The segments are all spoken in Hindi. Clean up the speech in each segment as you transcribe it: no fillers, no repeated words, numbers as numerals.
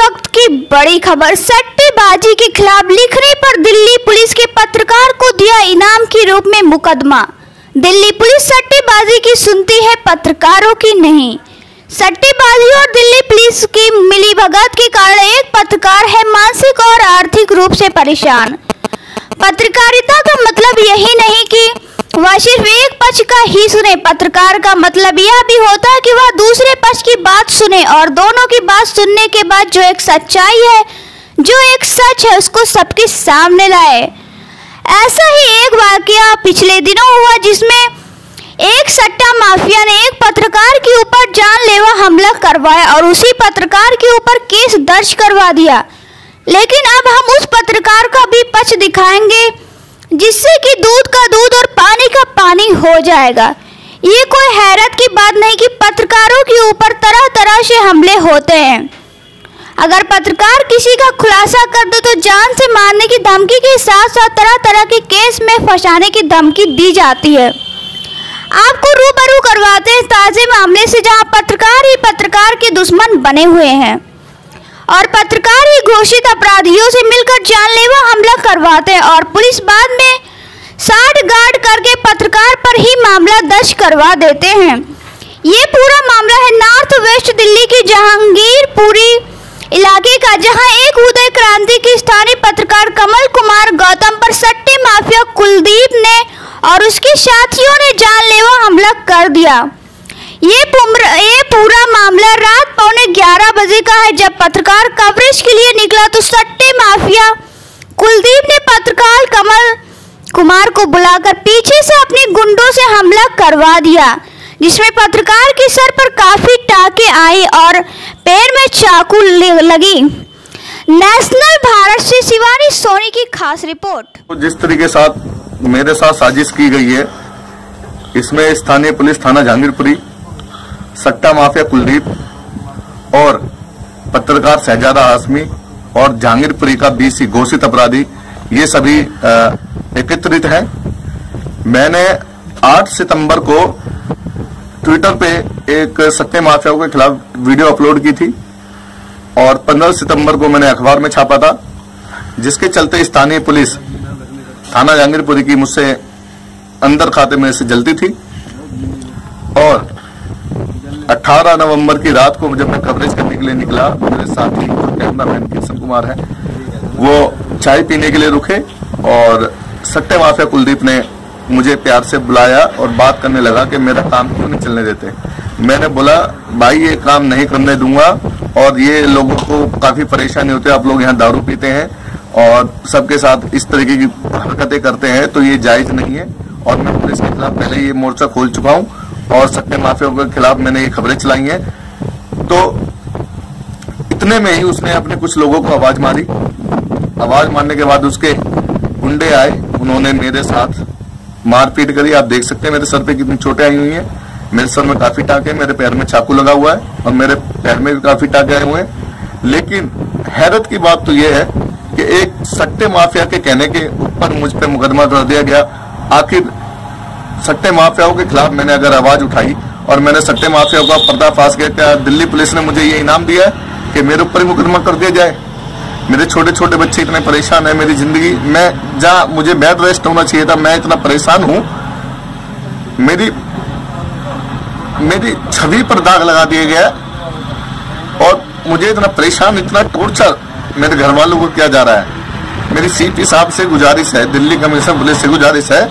वक्त की बड़ी खबर, सट्टेबाजी के खिलाफ लिखने पर दिल्ली पुलिस के पत्रकार को दिया इनाम के रूप में मुकदमा। दिल्ली पुलिस सट्टेबाजी की सुनती है, पत्रकारों की नहीं। सट्टेबाजी और दिल्ली पुलिस की मिलीभगत के कारण एक पत्रकार है मानसिक और आर्थिक रूप से परेशान। पत्रकारिता का मतलब यही नहीं कि वह सिर्फ एक पक्ष का ही सुने। पत्रकार का मतलब यह भी होता है कि वह दूसरे पक्ष की बात सुने और दोनों की बात सुनने के बाद जो एक सच्चाई है, जो एक सच है, उसको सबके सामने लाए। ऐसा ही एक वाकया पिछले दिनों हुआ जिसमें एक सट्टा माफिया ने एक पत्रकार के ऊपर जानलेवा हमला करवाया और उसी पत्रकार के ऊपर केस दर्ज करवा दिया। लेकिन अब हम उस पत्रकार का भी पक्ष दिखाएंगे जिससे कि दूध का दूध और पानी का पानी हो जाएगा। ये कोई हैरत की बात नहीं कि पत्रकारों के ऊपर तरह तरह से हमले होते हैं। अगर पत्रकार किसी का खुलासा कर दे तो जान से मारने की धमकी के साथ साथ तरह तरह के केस में फंसाने की धमकी दी जाती है। आपको रूबरू करवाते हैं ताजे मामले से, जहां पत्रकार ही पत्रकार के दुश्मन बने हुए हैं और पत्रकार ही घोषित अपराधियों से मिलकर जानलेवा हमला करवाते हैं और पुलिस बाद में साठगांठ करके पत्रकार पर ही मामला दर्ज करवा देते हैं। ये पूरा मामला है नॉर्थ वेस्ट दिल्ली की जहांगीरपुरी इलाके का, जहां एक उदय क्रांति के स्थानीय पत्रकार कमल कुमार गौतम पर सट्टे माफिया कुलदीप ने और उसके साथियों ने जानलेवा हमला कर दिया। ये पूरा मामला रात 11:15 बजे का है, जब पत्रकार कवरेज के लिए निकला तो सट्टे माफिया कुलदीप ने पत्रकार कमल कुमार को बुलाकर पीछे से अपने गुंडों से हमला करवा दिया, जिसमें पत्रकार के सर पर काफी टाके आए और पैर में चाकू लगी। नेशनल भारत से शिवानी सोनी की खास रिपोर्ट। जिस तरीके से मेरे साथ साजिश की गई है, इसमें स्थानीय पुलिस थाना जहांगीरपुरी, सट्टा माफिया कुलदीप और पत्रकार शहजादा हाशमी और जहांगीरपुरी का BC घोषित अपराधी, ये सभी एकत्रित हैं। मैंने 8 सितंबर को ट्विटर पे एक सट्टे माफिया के खिलाफ वीडियो अपलोड की थी और 15 सितंबर को मैंने अखबार में छापा था, जिसके चलते स्थानीय पुलिस थाना जहांगीरपुरी की मुझसे अंदर खाते में से जलती थी। और 18 नवंबर की रात को जब मैं कवरेज करने के लिए निकला, मेरे साथी कैमरामैन कृष्ण कुमार हैं, वो चाय पीने के लिए रुके और सट्टे माफिया कुलदीप ने मुझे प्यार से बुलाया और बात करने लगा कि मेरा काम क्यों नहीं चलने देते। मैंने बोला, भाई ये काम नहीं करने दूंगा और ये लोगों को काफी परेशानी होती है, आप लोग यहाँ दारू पीते हैं और सबके साथ इस तरीके की हरकतें करते हैं, तो ये जायज नहीं है। और मैं पुलिस के खिलाफ पहले ये मोर्चा खोल चुका हूँ और सट्टे माफिया के खिलाफ मैंने ये खबरें चलाई हैं। तो इतने में ही उसने अपने कुछ लोगों को आवाज मारी। आवाज मारने के बाद उसके गुंडे आए, उन्होंने मेरे साथ मारपीट करी। आप देख सकते हैं मेरे सर पे कितनी चोटें आई हुई हैं। मेरे सर में काफी टाके, मेरे पैर में चाकू लगा हुआ है और मेरे पैर में भी काफी टाके आए हुए हैं। लेकिन हैरत की बात तो यह है कि एक सट्टे माफिया के कहने के ऊपर मुझ पे मुकदमा कर दिया गया। आखिर सट्टे माफियाओं के खिलाफ मैंने अगर आवाज उठाई और मैंने सट्टे माफियाओं का पर्दाफाश किया, क्या दिल्ली पुलिस ने मुझे ये इनाम दिया है कि मेरे ऊपर ही मुकदमा कर दिया जाए? मेरे छोटे छोटे बच्चे इतने परेशान है, मेरी जिंदगी, मैं जहाँ मुझे बेड रेस्ट होना चाहिए था, मैं इतना परेशान हूँ। मेरी छवि पर दाग लगा दिया गया और मुझे इतना परेशान, इतना टॉर्चर मेरे घर वालों को किया जा रहा है। मेरी CP साहब से गुजारिश है, दिल्ली कमिश्नर पुलिस से गुजारिश है,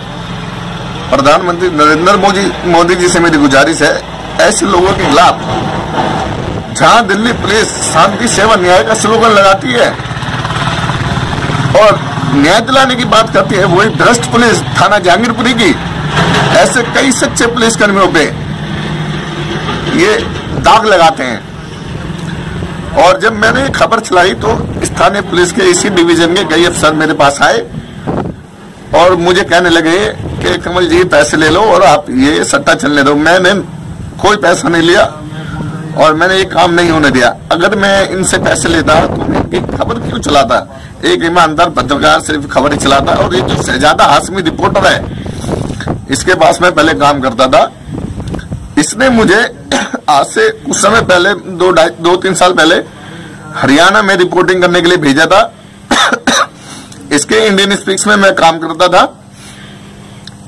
प्रधानमंत्री नरेंद्र मोदी जी से मेरी गुजारिश है, ऐसे लोगों के खिलाफ जहां दिल्ली पुलिस शांति सेवा न्याय का स्लोगन लगाती है और न्याय दिलाने की बात करती है, वही भ्रष्ट पुलिस थाना जहांगीरपुरी की ऐसे कई सच्चे पुलिसकर्मियों पे ये दाग लगाते हैं। और जब मैंने खबर चलाई तो स्थानीय पुलिस के इसी डिवीजन के कई अफसर मेरे पास आए और मुझे कहने लगे कि कमल जी पैसे ले लो और आप ये सट्टा चलने दो। मैंने कोई पैसा नहीं लिया और मैंने ये काम नहीं होने दिया। अगर मैं इनसे पैसे लेता तो मैं एक खबर क्यों चलाता? एक ईमानदार पत्रकार सिर्फ खबर ही चलाता। और ये जो शहजादा हाशमी रिपोर्टर है, इसके पास मैं पहले काम करता था। इसने मुझे आज से कुछ समय पहले 2-3 साल पहले हरियाणा में रिपोर्टिंग करने के लिए भेजा था। इसके इंडियन स्पीक्स में मैं काम करता था।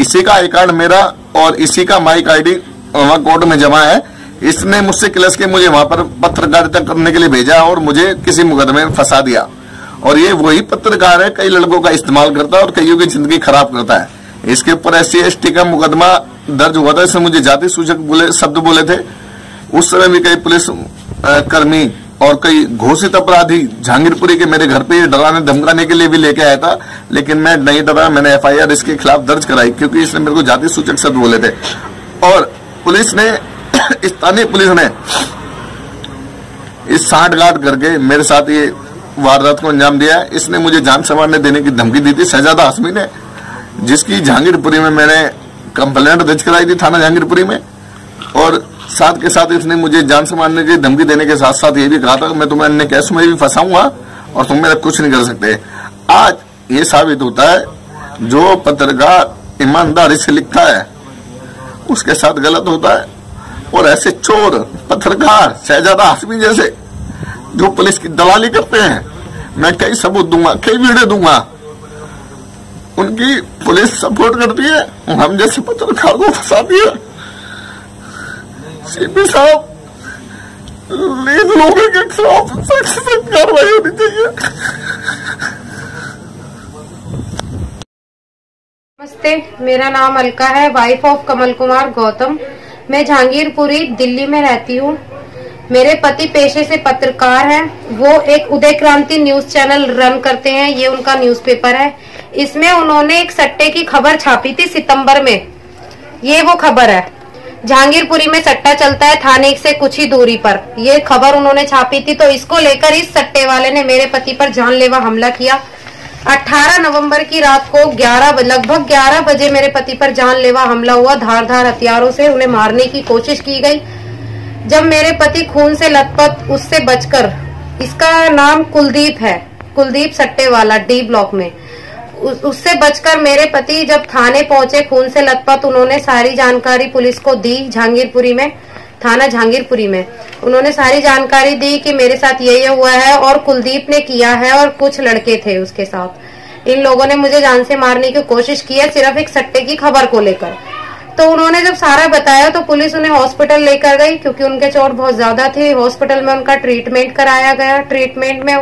इसी का आई कार्ड मेरा और इसी का माइक आईडी वहां कोर्ट में जमा है। इसने मुझसे क्लस के मुझे वहां पर पत्रकारिता करने के लिए भेजा और मुझे किसी मुकदमे में फंसा दिया। और ये वही पत्रकार है, कई लड़कों का इस्तेमाल करता है और कईयों की जिंदगी खराब करता है। इसके ऊपर SC/ST का मुकदमा दर्ज हुआ था। इसमें मुझे जाति सूचक शब्द बोले थे। उस समय भी कई पुलिस कर्मी और कई घोषित अपराधी जहांगीरपुरी के मेरे घर पे डराने धमकाने के लिए भी लेके आया था, लेकिन मैं नहीं डरा। मैंने FIR इसके खिलाफ दर्ज कराई क्योंकि इसने मेरे को जाति सूचक शब्द बोले थे। और पुलिस ने, स्थानीय पुलिस ने इस सांठगांठ करके मेरे साथ ये वारदात को अंजाम दिया है। इसने मुझे जान से मारने देने की धमकी दी थी शहजादा हाशमी ने, जिसकी जहांगीरपुरी में मैंने कंप्लेंट दर्ज कराई थी थाना जहांगीरपुरी में। और साथ के साथ इसने मुझे जान से मारने की धमकी देने के साथ साथ ये भी कहा था कि मैं तुम्हें अन्य केस में भी फंसाऊंगा और तुम मेरा कुछ नहीं कर सकते। आज ये साबित होता है जो पत्रकार ईमानदारी से लिखता है उसके साथ गलत होता है। और ऐसे चोर पत्रकार शहजादा हाशमी जैसे जो पुलिस की दलाली करते हैं, मैं कई सबूत दूंगा, कई वीडियो दूंगा। उनकी पुलिस सपोर्ट करती है, हम जैसे पत्रकार को फंसाती है। CP साहब, इन लोगों के खिलाफ सख्त कार्रवाई होनी चाहिए। नमस्ते, मेरा नाम अलका है, वाइफ ऑफ कमल कुमार गौतम। मैं जहांगीरपुरी दिल्ली में रहती हूँ। मेरे पति पेशे से पत्रकार हैं। वो एक उदय क्रांति न्यूज चैनल रन करते हैं, ये उनका न्यूज़पेपर है। इसमें उन्होंने एक सट्टे की खबर छापी थी सितंबर में। ये वो खबर है, जहांगीरपुरी में सट्टा चलता है थाने से कुछ ही दूरी पर। ये खबर उन्होंने छापी थी, तो इसको लेकर इस सट्टे वाले ने मेरे पति पर जानलेवा हमला किया। 18 नवंबर की रात को लगभग 11 बजे मेरे पति पर जानलेवा हमला हुआ। धारदार हथियारों से उन्हें मारने की कोशिश की गई। जब मेरे पति खून से लथपथ उससे बचकर, इसका नाम कुलदीप है, कुलदीप सट्टे वाला, D ब्लॉक में, उससे बचकर मेरे पति जब थाने पहुंचे खून से लथपथ, उन्होंने सारी जानकारी पुलिस को दी। जहांगीरपुरी में, थाना जहांगीरपुरी में उन्होंने सारी जानकारी दी कि मेरे साथ ये हुआ है और कुलदीप ने किया है और कुछ लड़के थे उसके साथ। इन लोगों ने मुझे जान से मारने की कोशिश की है सिर्फ एक सट्टे की खबर को लेकर। तो उन्होंने जब सारा बताया तो पुलिस उन्हें हॉस्पिटल लेकर गई क्योंकि उनके चोट बहुत ज्यादा थी। हॉस्पिटल में उनका ट्रीटमेंट कराया गया। ट्रीटमेंट में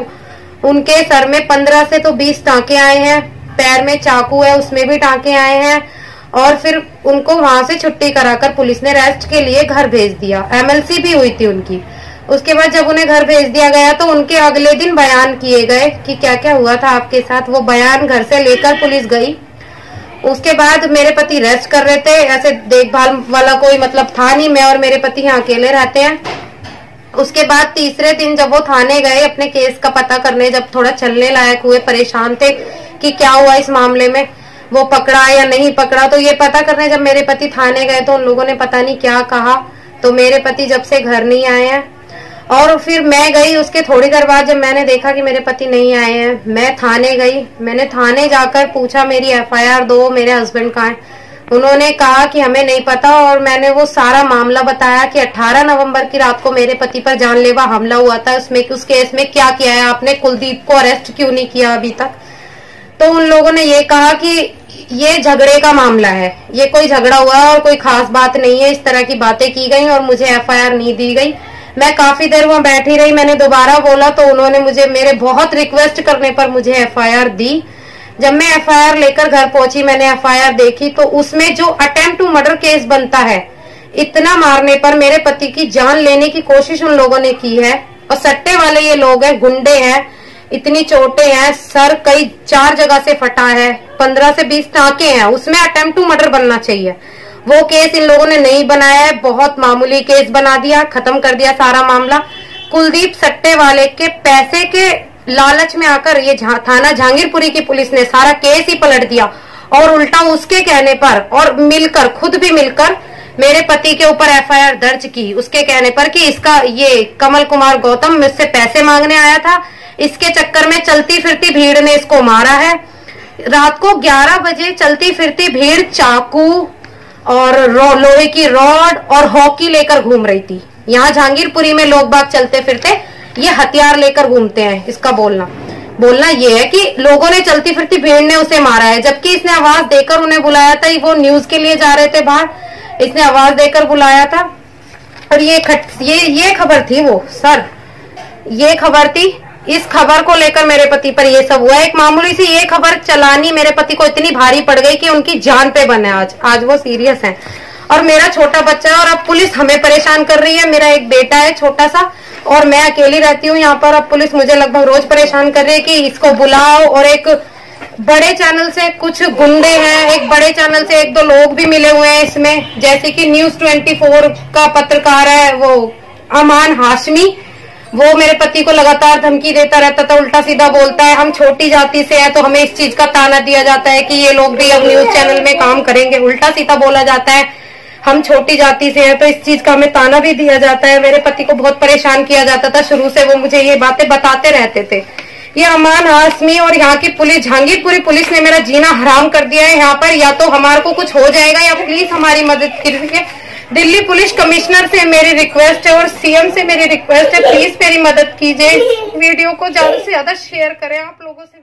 उनके सर में 15 से तो 20 टांके आए हैं, पैर में चाकू है उसमें भी टांके आए हैं। और फिर उनको वहां से छुट्टी कराकर पुलिस ने रेस्ट के लिए घर भेज दिया। MLC भी हुई थी उनकी। उसके बाद जब उन्हें घर भेज दिया गया तो उनके अगले दिन बयान किए गए कि क्या क्या हुआ था आपके साथ। वो बयान घर से लेकर पुलिस गई। उसके बाद मेरे पति रेस्ट कर रहे थे, ऐसे देखभाल वाला कोई मतलब था नहीं। मैं और मेरे पति यहाँ अकेले रहते हैं। उसके बाद तीसरे दिन जब वो थाने गए अपने केस का पता करने, जब थोड़ा चलने लायक हुए, परेशान थे कि क्या हुआ इस मामले में, वो पकड़ा या नहीं पकड़ा, तो ये पता करने जब मेरे पति थाने गए तो उन लोगों ने पता नहीं क्या कहा। तो मेरे पति जब से घर नहीं आए हैं। और फिर मैं गई, उसके थोड़ी देर बाद जब मैंने देखा कि मेरे पति नहीं आए हैं, मैं थाने गई। मैंने थाने जाकर पूछा मेरी FIR दो, मेरे हस्बैंड कहाँ हैं। उन्होंने कहा कि हमें नहीं पता। और मैंने वो सारा मामला बताया कि 18 नवंबर की रात को मेरे पति पर जानलेवा हमला हुआ था। उस केस में क्या किया है आपने, कुलदीप को अरेस्ट क्यों नहीं किया अभी तक। तो उन लोगों ने ये कहा कि ये झगड़े का मामला है, ये कोई झगड़ा हुआ है और कोई खास बात नहीं है। इस तरह की बातें की गई और मुझे FIR नहीं दी गई। मैं काफी देर वहां बैठी रही। मैंने दोबारा बोला तो उन्होंने मुझे मेरे बहुत रिक्वेस्ट करने पर मुझे FIR दी। जब मैं FIR लेकर घर पहुंची, मैंने FIR देखी तो उसमें जो अटेम्प्ट टू मर्डर केस बनता है, इतना मारने पर मेरे पति की जान लेने की कोशिश उन लोगों ने की है। और सट्टे वाले ये लोग हैं, गुंडे हैं, इतनी चोटें हैं, सर कई 4 जगह से फटा है, 15 से 20 टांके हैं, उसमें अटेम्प्ट टू मर्डर बनना चाहिए। वो केस इन लोगों ने नहीं बनाया है, बहुत मामूली केस बना दिया, खत्म कर दिया सारा मामला। कुलदीप सट्टे वाले के पैसे के लालच में आकर ये थाना जहांगीरपुरी की पुलिस ने सारा केस ही पलट दिया और उल्टा उसके कहने पर और मिलकर, खुद भी मिलकर मेरे पति के ऊपर FIR दर्ज की, उसके कहने पर कि इसका ये कमल कुमार गौतम मुझसे पैसे मांगने आया था, इसके चक्कर में चलती फिरती भीड़ ने इसको मारा है। रात को 11 बजे चलती फिरती भीड़ चाकू और लोहे की रॉड और हॉकी लेकर घूम रही थी। यहाँ जहांगीरपुरी में लोग बाग चलते फिरते ये हथियार लेकर घूमते हैं। इसका बोलना ये है कि लोगों ने, चलती फिरती भीड़ ने उसे मारा है, जबकि इसने आवाज देकर उन्हें बुलाया था। वो न्यूज के लिए जा रहे थे बाहर, इसने आवाज देकर बुलाया था। और ये खबर थी वो सर, ये खबर थी। इस खबर को लेकर मेरे पति पर ये सब हुआ। एक मामूली सी ये खबर चलानी मेरे पति को इतनी भारी पड़ गई कि उनकी जान पे बने। आज वो सीरियस हैं। और मेरा छोटा बच्चा है और अब पुलिस हमें परेशान कर रही है। मेरा एक बेटा है छोटा सा और मैं अकेली रहती हूँ यहाँ पर। अब पुलिस मुझे लगभग रोज परेशान कर रही है कि इसको बुलाओ। और एक बड़े चैनल से कुछ गुंडे हैं, एक बड़े चैनल से 1-2 लोग भी मिले हुए हैं इसमें, जैसे कि न्यूज 24 का पत्रकार है वो अमान हाशमी। वो मेरे पति को लगातार धमकी देता रहता था, उल्टा सीधा बोलता है। हम छोटी जाति से हैं तो हमें इस चीज का ताना दिया जाता है कि ये लोग भी अब न्यूज चैनल में काम करेंगे। उल्टा सीधा बोला जाता है, हम छोटी जाति से हैं तो इस चीज का हमें ताना भी दिया जाता है। मेरे पति को बहुत परेशान किया जाता था शुरू से, वो मुझे ये बातें बताते रहते थे। ये अमान हाशमी और यहाँ की पुलिस, जहांगीरपुरी पुलिस ने मेरा जीना हराम कर दिया है यहाँ पर। या तो हमारे को कुछ हो जाएगा या पुलिस हमारी मदद करिए। दिल्ली पुलिस कमिश्नर से मेरी रिक्वेस्ट है और सीएम से मेरी रिक्वेस्ट है, प्लीज मेरी मदद कीजिए। वीडियो को ज्यादा से ज्यादा शेयर करें आप लोगों से।